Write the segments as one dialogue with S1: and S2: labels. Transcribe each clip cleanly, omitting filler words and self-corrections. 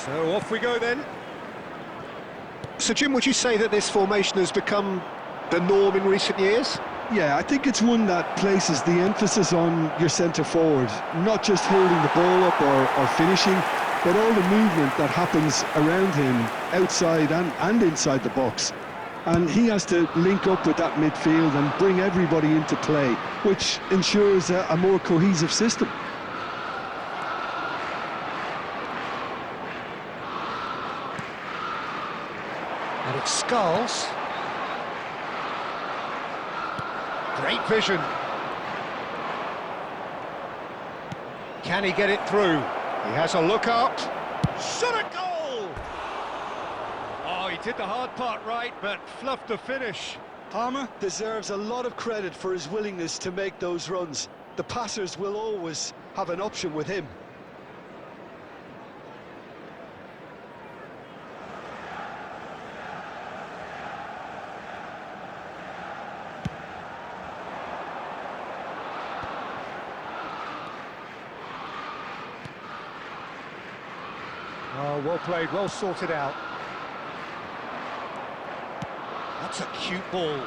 S1: So off we go then.
S2: So Jim, would you say that this formation has become the norm in recent years?
S3: Yeah, I think it's one that places the emphasis on your centre forward, not just holding the ball up or finishing, but all the movement that happens around him, outside and inside the box. And he has to link up with that midfield and bring everybody into play, which ensures a more cohesive system.
S2: And it's Skulls. Great vision. Can he get it through? He has a look up. Shot a goal!
S1: Oh, he did the hard part right, but fluffed the finish.
S3: Palmer deserves a lot of credit for his willingness to make those runs. The passers will always have an option with him.
S2: Oh, well played, well sorted out. That's a cute ball.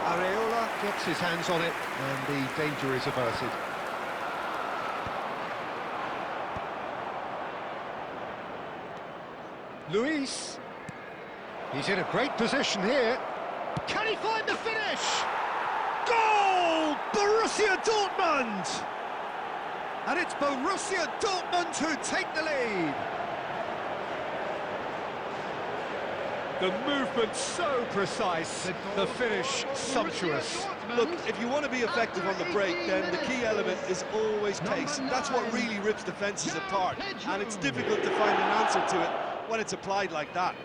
S2: Areola gets his hands on it, and the danger is averted. Luis. He's in a great position here. Can he find the finish? Goal! Borussia Dortmund! And it's Borussia Dortmund who take the lead.
S1: The movement so precise, the finish sumptuous.
S3: Look, if you want to be effective on the break, then the key element is always pace. That's what really rips defences apart, and it's difficult to find an answer to it when it's applied like that.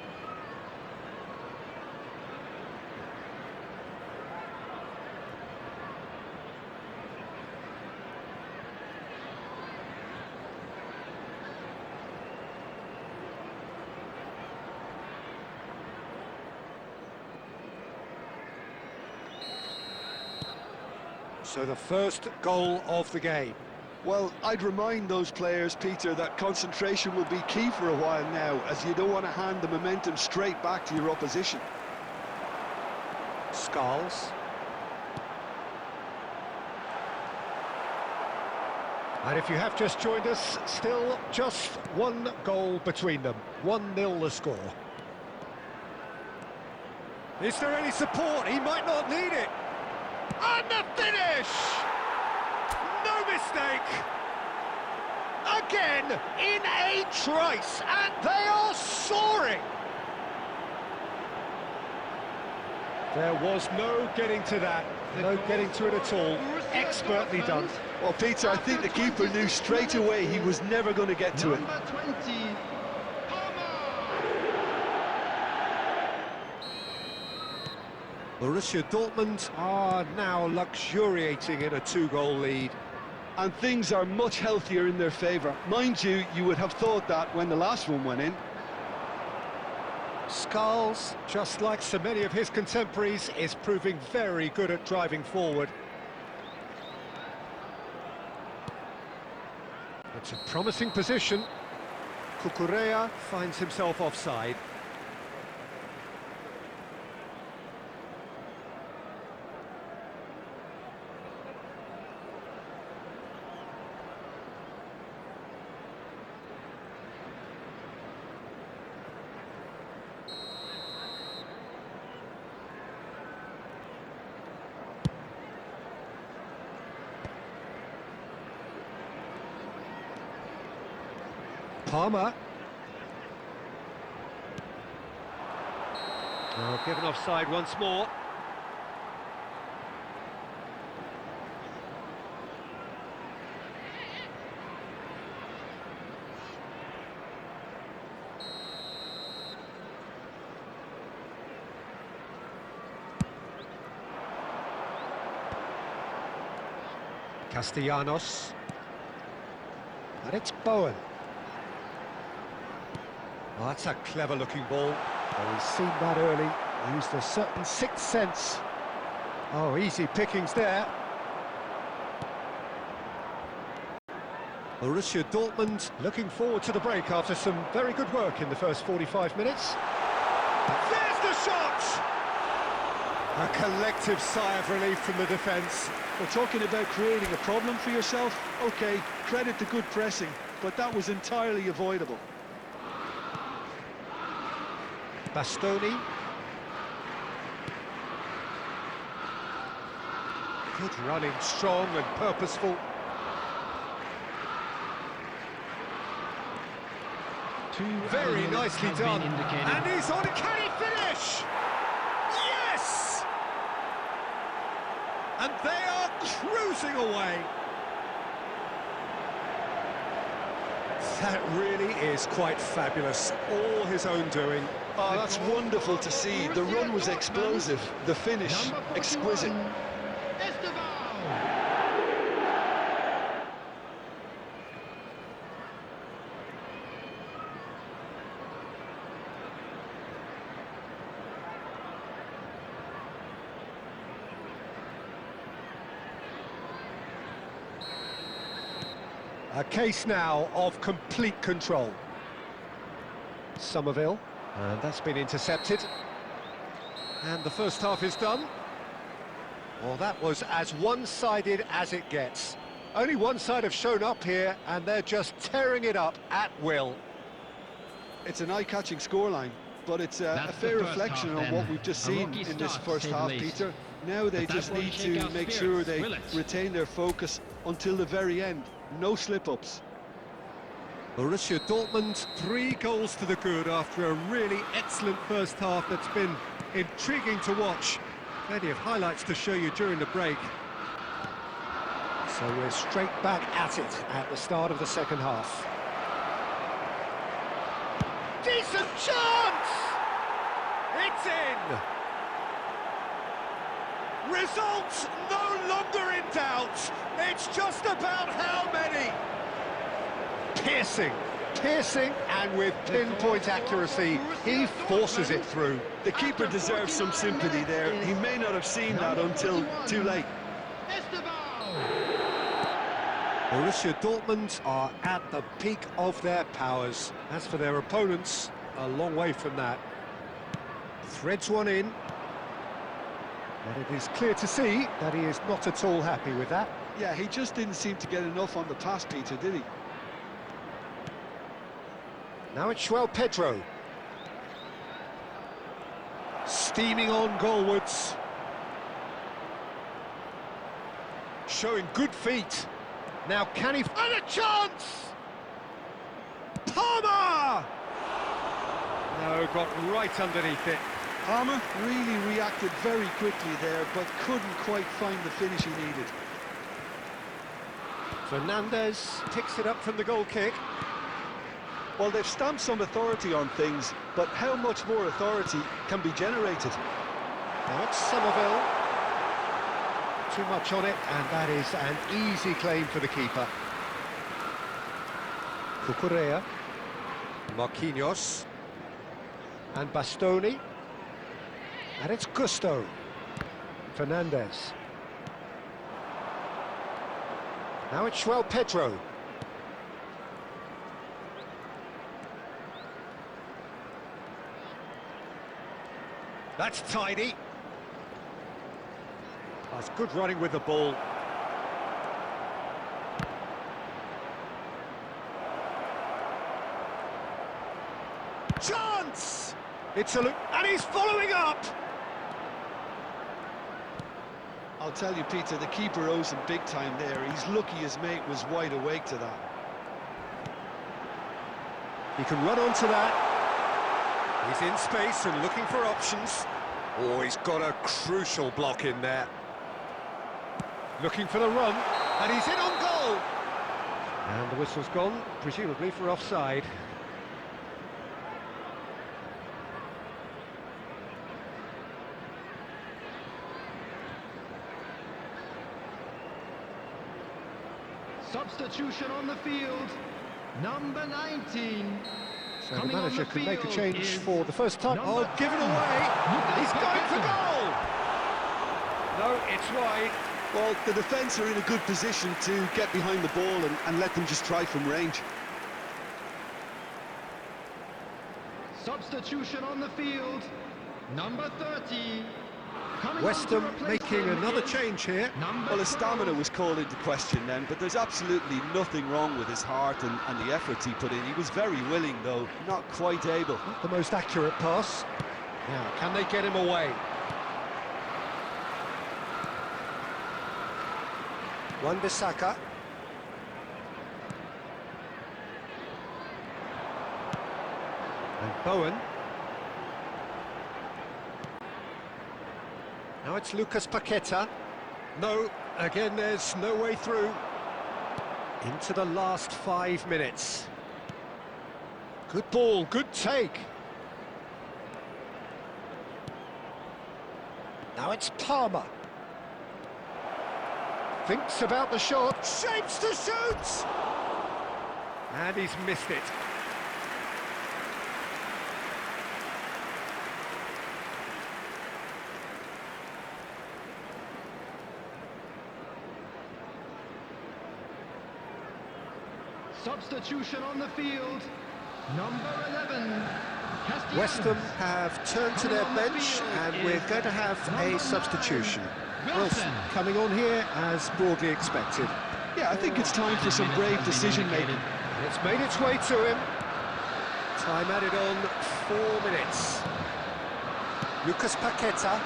S2: So the first goal of the game.
S3: Well, I'd remind those players, Peter, that concentration will be key for a while now, as you don't want to hand the momentum straight back to your opposition.
S2: Skulls. And if you have just joined us, still just one goal between them. 1-0 the score.
S1: Is there any support? He might not need it. And the finish! No mistake!
S2: Again, in a trice, and they are soaring!
S1: There was no getting to that, no getting to it at all. Expertly done.
S3: Well, Peter, I think the keeper knew straight away he was never going to get to it.
S2: Borussia Dortmund are now luxuriating in a 2-goal lead.
S3: And things are much healthier in their favour. Mind you, you would have thought that when the last one went in.
S2: Skulls, just like so many of his contemporaries, is proving very good at driving forward. It's a promising position. Cucurella finds himself offside. Palmer. Oh, given offside once more. Castellanos. And it's Bowen. Oh, that's a clever-looking ball. Oh, he's seen that early. Used a certain sixth sense. Oh, easy pickings there. Borussia Dortmund looking forward to the break after some very good work in the first 45 minutes.
S1: There's the shot! A collective sigh of relief from the defence.
S3: We're talking about creating a problem for yourself. Okay, credit to good pressing, but that was entirely avoidable.
S2: Bastoni. Good running, strong and purposeful. Very nicely done.
S1: And he's on. Can he finish? Yes! And they are cruising away.
S2: That really is quite fabulous. All his own doing.
S3: Oh, that's wonderful to see. The run was explosive, the finish exquisite.
S4: Estevao!
S2: A case now of complete control. Somerville, and that's been intercepted. And the first half is done. Well, that was as one-sided as it gets. Only one side have shown up here, and they're just tearing it up at will.
S3: It's an eye-catching scoreline, but it's a fair reflection on what we've just seen in this first half, Peter. Now they just need to make sure they retain their focus until the very end. No slip-ups.
S2: Borussia Dortmund,
S1: 3 goals to the good after a really excellent first half that's been intriguing to watch. Plenty of highlights to show you during the break.
S2: so we're straight back at it at the start of the second half.
S1: Decent chance! It's in! Results no longer in doubt. It's just about how many.
S2: Piercing, and with pinpoint accuracy, he forces it through.
S3: The keeper deserves some sympathy there. He may not have seen that until too late.
S2: Borussia Dortmund are at the peak of their powers. As for their opponents, a long way from that. Threads one in. But it is clear to see that he is not at all happy with that.
S3: Yeah, he just didn't seem to get enough on the pass, Peter, did he?
S2: Now it's João Pedro. Steaming on goalwards. Showing good feet. Now can he...
S1: And a chance! Palmer!
S2: No, got right underneath it.
S3: Palmer really reacted very quickly there, but couldn't quite find the finish he needed.
S2: Fernandez picks it up from the goal kick.
S3: Well, they've stamped some authority on things, but how much more authority can be generated?
S2: Now it's Somerville. Too much on it, and that is an easy claim for the keeper. Cucurella, Marquinhos, and Bastoni. And it's Gusto. Fernandez. Now it's João Pedro.
S1: That's tidy.
S2: That's good running with the ball.
S1: Chance!
S2: It's a look,
S1: And he's following up!
S3: I'll tell you, Peter, the keeper owes him big time there. He's lucky his mate was wide awake to that.
S2: he can run onto that.
S1: He's in space and looking for options. Oh, he's got a crucial block in there.
S2: Looking for the run.
S1: And he's in on goal!
S2: And the whistle's gone, presumably for offside.
S4: Substitution on the field, number 19.
S2: So the manager can make a change for the first time.
S1: Oh, given away! He's going for goal!
S2: No, it's wide.
S3: Well, the defence are in a good position to get behind the ball and let them just try from range.
S4: Substitution on the field. Number 30. Coming
S1: West
S4: on to
S1: Ham
S4: replace
S1: making
S4: him
S1: another
S4: is
S1: change here.
S4: number
S3: Well, his
S4: 12.
S3: stamina was called into question then, but there's absolutely nothing wrong with his heart and the efforts he put in. He was very willing, though, not quite able.
S2: The most accurate pass. Now, can they get him away? Wan-Bissaka. And Bowen. Now it's Lucas Paqueta. No, again there's no way through. Into the last 5 minutes. Good ball, good take. Now it's Palmer. Thinks about the shot, shapes to shoot! And he's missed it.
S4: Substitution on the field. Number 11.
S2: West Ham have turned to their bench and we're going to have a substitution. Wilson coming on here as broadly expected.
S3: Yeah, I think it's time for some brave decision-making.
S2: It's made its way to him. Time added on 4 minutes. Lucas Paqueta.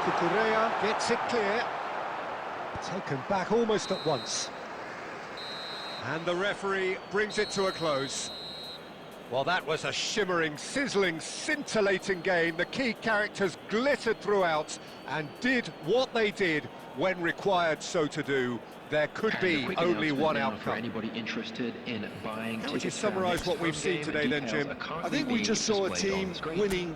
S2: Cucurella gets it clear. Taken back almost at once.
S1: And the referee brings it to a close.
S2: Well, that was a shimmering, sizzling, scintillating game. The key characters glittered throughout and did what they did when required so to do. There could be only one outcome.
S5: For anybody interested in buying
S1: How would you summarise what we've seen today then, Jim?
S3: I think we just saw a team winning